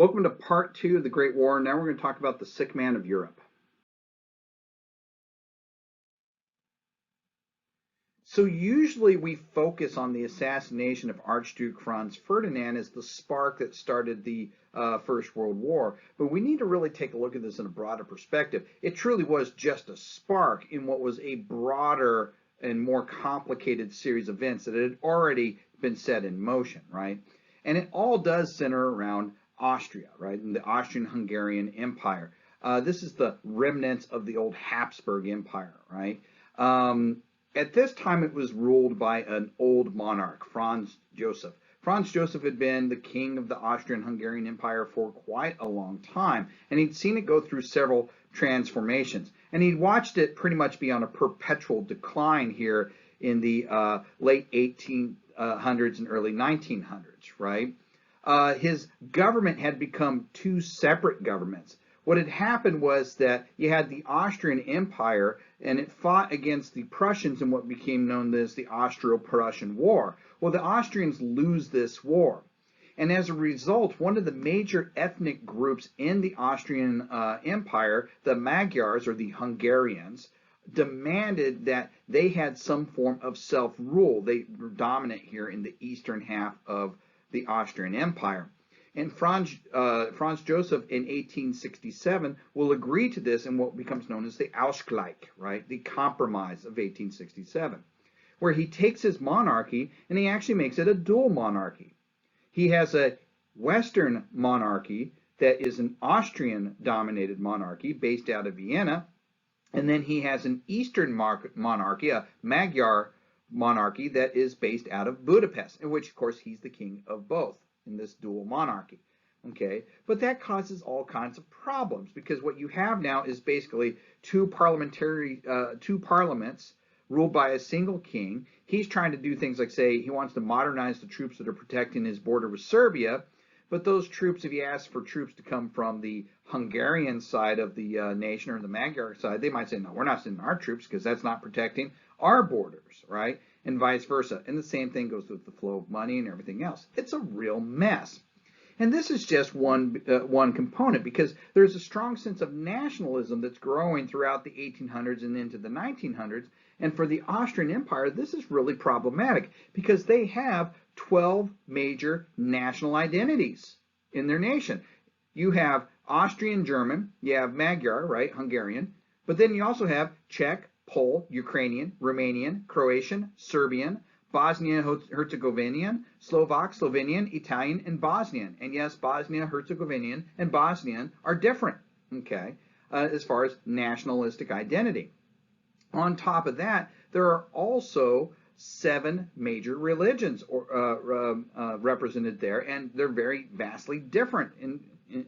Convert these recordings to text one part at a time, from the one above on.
Welcome to part two of the Great War. Now we're going to talk about the sick man of Europe. So usually we focus on the assassination of Archduke Franz Ferdinand as the spark that started the First World War. But we need to really take a look at this in a broader perspective. It truly was just a spark in what was a broader and more complicated series of events that had already been set in motion, right? And it all does center around Austria, right, and the Austrian-Hungarian Empire. This is the remnants of the old Habsburg Empire, right? At this time, it was ruled by an old monarch, Franz Joseph. Franz Joseph had been the king of the Austrian-Hungarian Empire for quite a long time, and he'd seen it go through several transformations. And he'd watched it pretty much be on a perpetual decline here in the late 1800s and early 1900s, right? His government had become two separate governments. What had happened was that you had the Austrian Empire, and it fought against the Prussians in what became known as the Austro-Prussian War. Well, the Austrians lose this war. And as a result, one of the major ethnic groups in the Austrian Empire, the Magyars, or the Hungarians, demanded that they had some form of self-rule. They were dominant here in the eastern half of the Austrian Empire. And Franz Joseph in 1867 will agree to this in what becomes known as the Ausgleich, right? The Compromise of 1867, where he takes his monarchy and he actually makes it a dual monarchy. He has a Western monarchy that is an Austrian-dominated monarchy based out of Vienna, and then he has an Eastern monarchy, a Magyar monarchy that is based out of Budapest, in which, of course, he's the king of both in this dual monarchy. Okay, but that causes all kinds of problems because what you have now is basically two parliaments ruled by a single king. He's trying to do things like, say, he wants to modernize the troops that are protecting his border with Serbia, but those troops, if he asks for troops to come from the Hungarian side of the nation or the Magyar side, they might say, no, we're not sending our troops because that's not protecting our borders, right? And vice versa. And the same thing goes with the flow of money and everything else. It's a real mess. And this is just one component because there's a strong sense of nationalism that's growing throughout the 1800s and into the 1900s. And for the Austrian Empire, this is really problematic because they have 12 major national identities in their nation. You have Austrian German, you have Magyar, right, Hungarian, but then you also have Czech, Pole, Ukrainian, Romanian, Croatian, Serbian, Bosnia-Herzegovinian, Slovak, Slovenian, Italian, and Bosnian. And yes, Bosnia-Herzegovinian and Bosnian are different, okay, as far as nationalistic identity. On top of that, there are also 7 major religions represented there, and they're very vastly different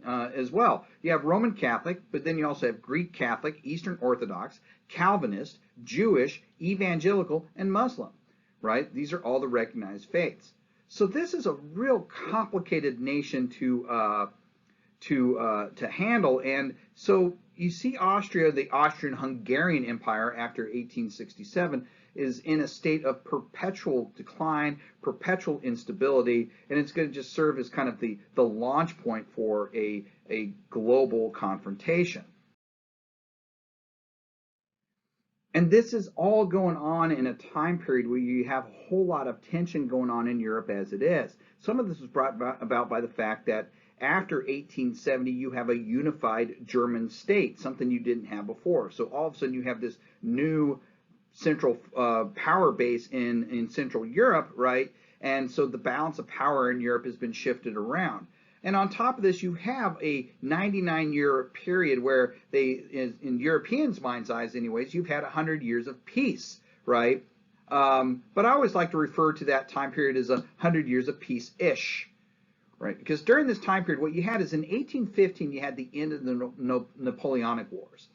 as well. You have Roman Catholic, but then you also have Greek Catholic, Eastern Orthodox, Calvinist, Jewish, Evangelical, and Muslim, right? These are all the recognized faiths. So this is a real complicated nation to handle, and so you see Austria, the Austrian-Hungarian Empire after 1867, is in a state of perpetual decline, perpetual instability, and it's going to just serve as kind of the launch point for a global confrontation. And this is all going on in a time period where you have a whole lot of tension going on in Europe as it is. Some of this was brought about by the fact that after 1870, you have a unified German state, something you didn't have before. So all of a sudden you have this new central power base in Central Europe, right? And so the balance of power in Europe has been shifted around. And on top of this, you have a 99-year period where in Europeans' mind's eyes anyways, you've had 100 years of peace, right? But I always like to refer to that time period as 100 years of peace-ish, right? Because during this time period, what you had is in 1815, you had the end of the Napoleonic Wars,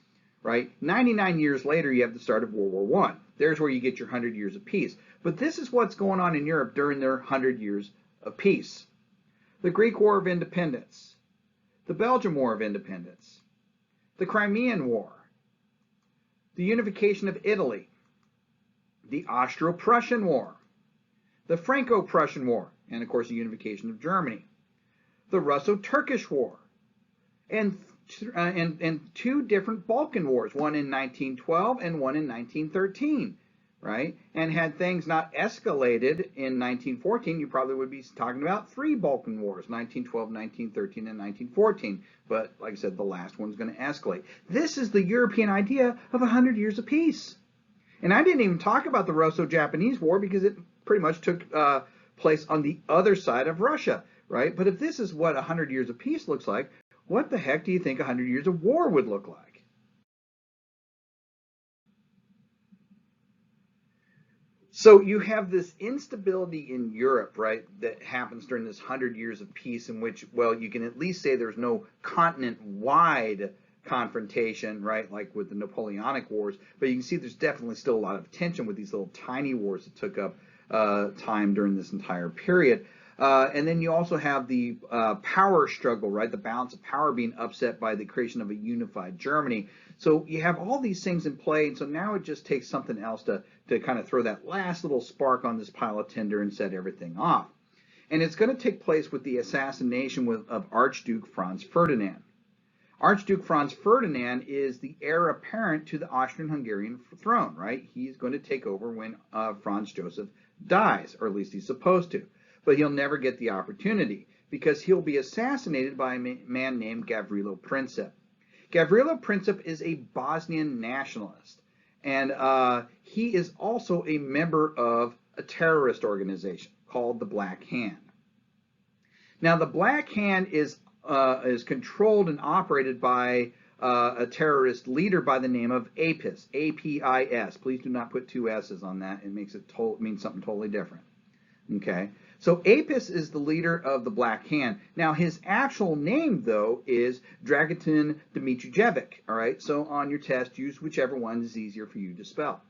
right? 99 years later, you have the start of World War I. There's where you get your 100 years of peace. But this is what's going on in Europe during their 100 years of peace. The Greek War of Independence, the Belgian War of Independence, the Crimean War, the unification of Italy, the Austro-Prussian War, the Franco-Prussian War, and of course the unification of Germany, the Russo-Turkish War, and two different Balkan wars, one in 1912 and one in 1913, right? And had things not escalated in 1914, you probably would be talking about three Balkan wars, 1912, 1913, and 1914. But like I said, the last one's going to escalate. This is the European idea of 100 years of peace. And I didn't even talk about the Russo-Japanese War because it pretty much took place on the other side of Russia, right? But if this is what 100 years of peace looks like, what the heck do you think 100 years of war would look like? So you have this instability in Europe, right, that happens during this 100 years of peace in which, well, you can at least say there's no continent-wide confrontation, right, like with the Napoleonic Wars, but you can see there's definitely still a lot of tension with these little tiny wars that took up time during this entire period. And then you also have the power struggle, right? The balance of power being upset by the creation of a unified Germany. So you have all these things in play, and so now it just takes something else to kind of throw that last little spark on this pile of tinder and set everything off. And it's going to take place with the assassination of Archduke Franz Ferdinand. Archduke Franz Ferdinand is the heir apparent to the Austrian-Hungarian throne, right? He's going to take over when Franz Joseph dies, or at least he's supposed to. But he'll never get the opportunity because he'll be assassinated by a man named Gavrilo Princip. Gavrilo Princip is a Bosnian nationalist, and he is also a member of a terrorist organization called the Black Hand. Now, the Black Hand is controlled and operated by a terrorist leader by the name of APIS, A-P-I-S. Please do not put two S's on that. It makes it mean something totally different. Okay, so Apis is the leader of the Black Hand. Now, his actual name, though, is Dragutin Dmitrijevic. All right, so on your test, use whichever one is easier for you to spell.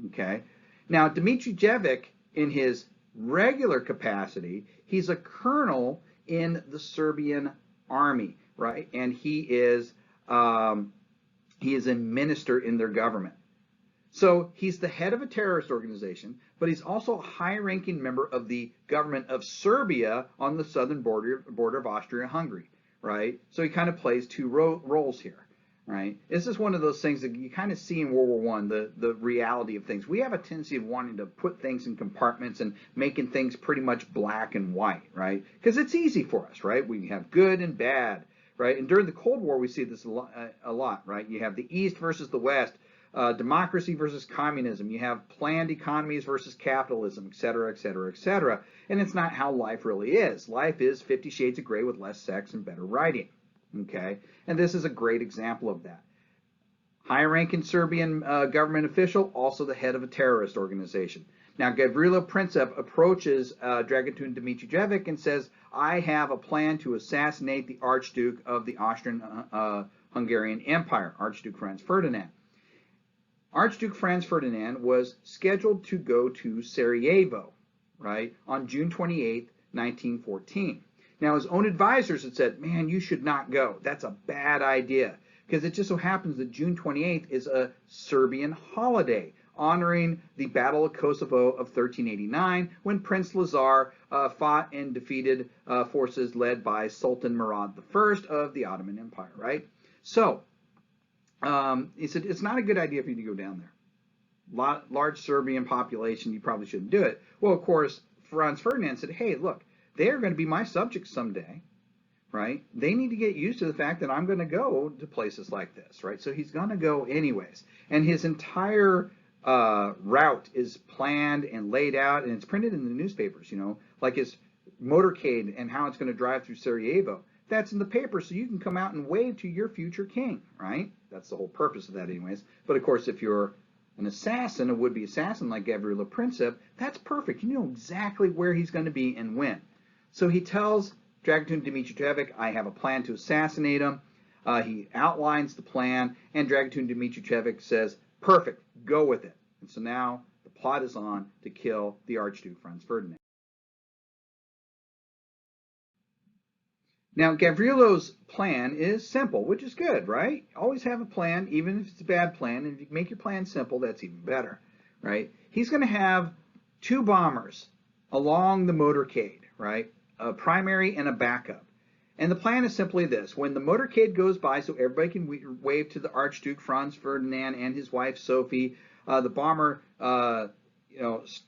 Okay, now Dmitrijevic, in his regular capacity, he's a colonel in the Serbian army, right? And he is a minister in their government. So he's the head of a terrorist organization, but he's also a high-ranking member of the government of Serbia on the southern border of Austria-Hungary, right? So he kind of plays two roles here, right? This is one of those things that you kind of see in World War I, the reality of things. We have a tendency of wanting to put things in compartments and making things pretty much black and white, right? Because it's easy for us, right? We have good and bad, right? And during the Cold War, we see this a lot, right? You have the East versus the West. Democracy versus communism. You have planned economies versus capitalism, et cetera, et cetera, et cetera. And it's not how life really is. Life is 50 Shades of Grey with less sex and better writing. Okay? And this is a great example of that. High-ranking Serbian government official, also the head of a terrorist organization. Now, Gavrilo Princip approaches Dragutin Dmitrijevic and says, I have a plan to assassinate the Archduke of the Austrian-Hungarian Empire, Archduke Franz Ferdinand. Archduke Franz Ferdinand was scheduled to go to Sarajevo, right, on June 28, 1914. Now, his own advisors had said, man, you should not go. That's a bad idea, because it just so happens that June 28th is a Serbian holiday, honoring the Battle of Kosovo of 1389, when Prince Lazar fought and defeated forces led by Sultan Murad I of the Ottoman Empire, right? So, he said, it's not a good idea for you to go down there. Large Serbian population, you probably shouldn't do it. Well, of course, Franz Ferdinand said, hey, look, they are going to be my subjects someday, right? They need to get used to the fact that I'm going to go to places like this, right? So he's going to go anyways. And his entire route is planned and laid out, and it's printed in the newspapers, you know, like his motorcade and how it's going to drive through Sarajevo. That's in the paper, so you can come out and wave to your future king, right? That's the whole purpose of that anyways. But of course, if you're an assassin, a would-be assassin like Gavrilo Princip, that's perfect. You know exactly where he's going to be and when. So he tells Dragutin Dmitrijevic, I have a plan to assassinate him. He outlines the plan, and Dragutin Dmitrijevic says, perfect, go with it. And so now the plot is on to kill the Archduke Franz Ferdinand. Now, Gavrilo's plan is simple, which is good, right? Always have a plan, even if it's a bad plan. And if you make your plan simple, that's even better, right? He's going to have two bombers along the motorcade, right? A primary and a backup. And the plan is simply this. When the motorcade goes by, so everybody can wave to the Archduke Franz Ferdinand and his wife Sophie, the bomber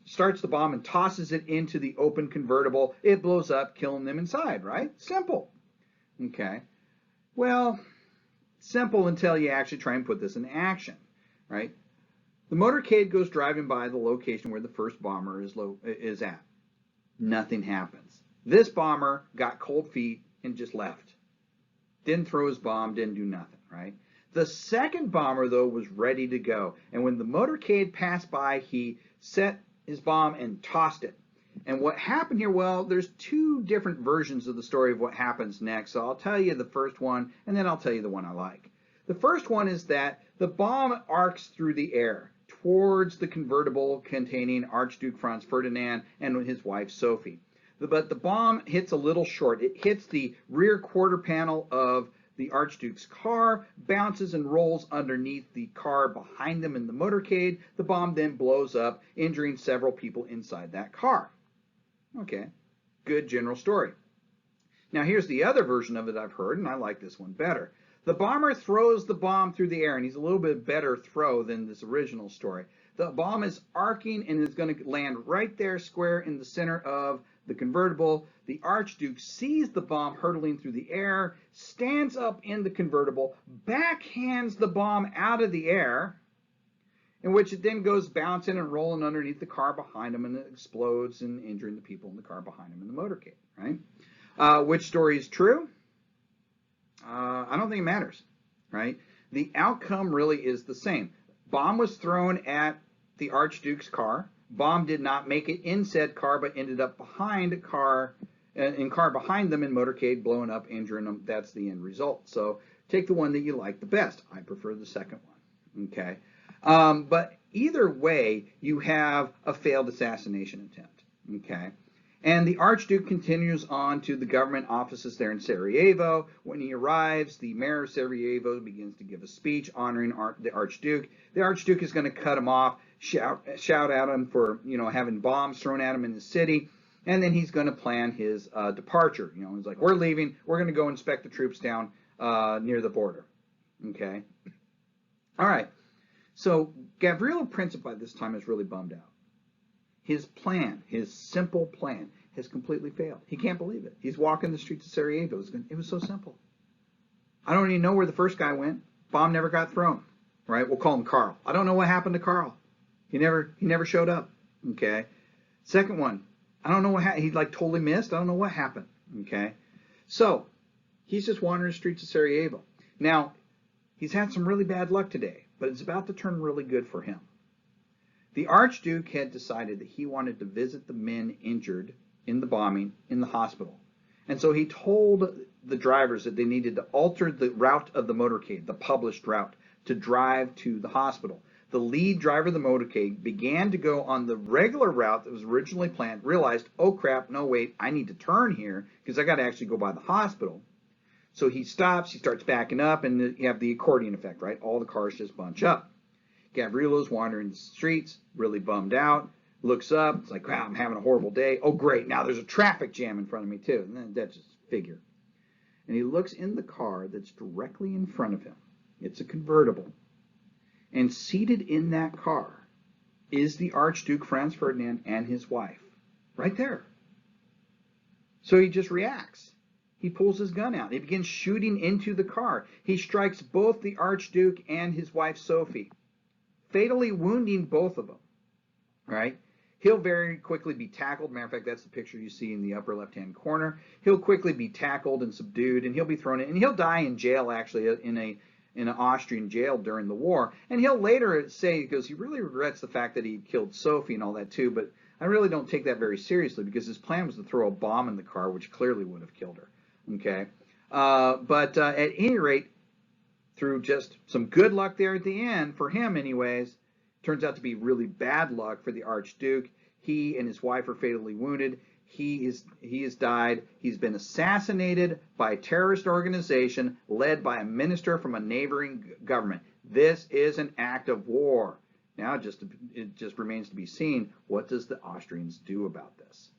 starts the bomb and tosses it into the open convertible. It blows up, killing them inside, right? Simple. Okay. Well, simple until you actually try and put this in action, right? The motorcade goes driving by the location where the first bomber is at. Nothing happens. This bomber got cold feet and just left. Didn't throw his bomb, didn't do nothing, right? The second bomber, though, was ready to go. And when the motorcade passed by, he set his bomb and tossed it. And what happened here, well, there's two different versions of the story of what happens next. So I'll tell you the first one, and then I'll tell you the one I like. The first one is that the bomb arcs through the air towards the convertible containing Archduke Franz Ferdinand and his wife Sophie. But the bomb hits a little short. It hits the rear quarter panel of the Archduke's car, bounces and rolls underneath the car behind them in the motorcade. The bomb then blows up, injuring several people inside that car. Okay, good general story. Now here's the other version of it I've heard, and I like this one better. The bomber throws the bomb through the air, and he's a little bit better throw than this original story. The bomb is arcing and is going to land right there square in the center of the convertible. The Archduke sees the bomb hurtling through the air, stands up in the convertible, backhands the bomb out of the air, in which it then goes bouncing and rolling underneath the car behind him, and it explodes and injuring the people in the car behind him in the motorcade, right? Which story is true? I don't think it matters, right? The outcome really is the same. Bomb was thrown at the Archduke's car. Bomb did not make it in said car, but ended up behind car behind them in motorcade, blowing up, injuring them. That's the end result. So take the one that you like the best. I prefer the second one. Okay, but either way, you have a failed assassination attempt. Okay. And the Archduke continues on to the government offices there in Sarajevo. When he arrives, the mayor of Sarajevo begins to give a speech honoring the Archduke. The Archduke is going to cut him off, shout at him for having bombs thrown at him in the city, and then he's going to plan his departure. He's like, we're leaving. We're going to go inspect the troops down near the border. Okay. All right. So Gavrilo Princip by this time is really bummed out. His plan, his simple plan, has completely failed. He can't believe it. He's walking the streets of Sarajevo. It was so simple. I don't even know where the first guy went. Bomb never got thrown. Right? We'll call him Carl. I don't know what happened to Carl. He never showed up. Okay. Second one. I don't know what happened. He totally missed. I don't know what happened. Okay. So he's just wandering the streets of Sarajevo. Now, he's had some really bad luck today, but it's about to turn really good for him. The Archduke had decided that he wanted to visit the men injured in the bombing in the hospital. And so he told the drivers that they needed to alter the route of the motorcade, the published route, to drive to the hospital. The lead driver of the motorcade began to go on the regular route that was originally planned, realized, oh crap, no wait, I need to turn here because I got to actually go by the hospital. So he stops, he starts backing up, and you have the accordion effect, right? All the cars just bunch up. Gavrilo's wandering the streets, really bummed out, looks up, it's like, wow, I'm having a horrible day. Oh, great, now there's a traffic jam in front of me, too. And then that's just a figure. And he looks in the car that's directly in front of him. It's a convertible. And seated in that car is the Archduke Franz Ferdinand and his wife. Right there. So he just reacts. He pulls his gun out. He begins shooting into the car. He strikes both the Archduke and his wife, Sophie, fatally wounding both of them, right? He'll very quickly be tackled. Matter of fact, that's the picture you see in the upper left-hand corner. He'll quickly be tackled and subdued, and he'll be thrown in, and he'll die in jail, actually, in an Austrian jail during the war. And he'll later say, because he really regrets the fact that he killed Sophie and all that too, but I really don't take that very seriously because his plan was to throw a bomb in the car, which clearly would have killed her, okay? But at any rate, through just some good luck there at the end, for him anyways, turns out to be really bad luck for the Archduke. He and his wife are fatally wounded. He has died. He's been assassinated by a terrorist organization led by a minister from a neighboring government. This is an act of war. Now it just remains to be seen, what does the Austrians do about this?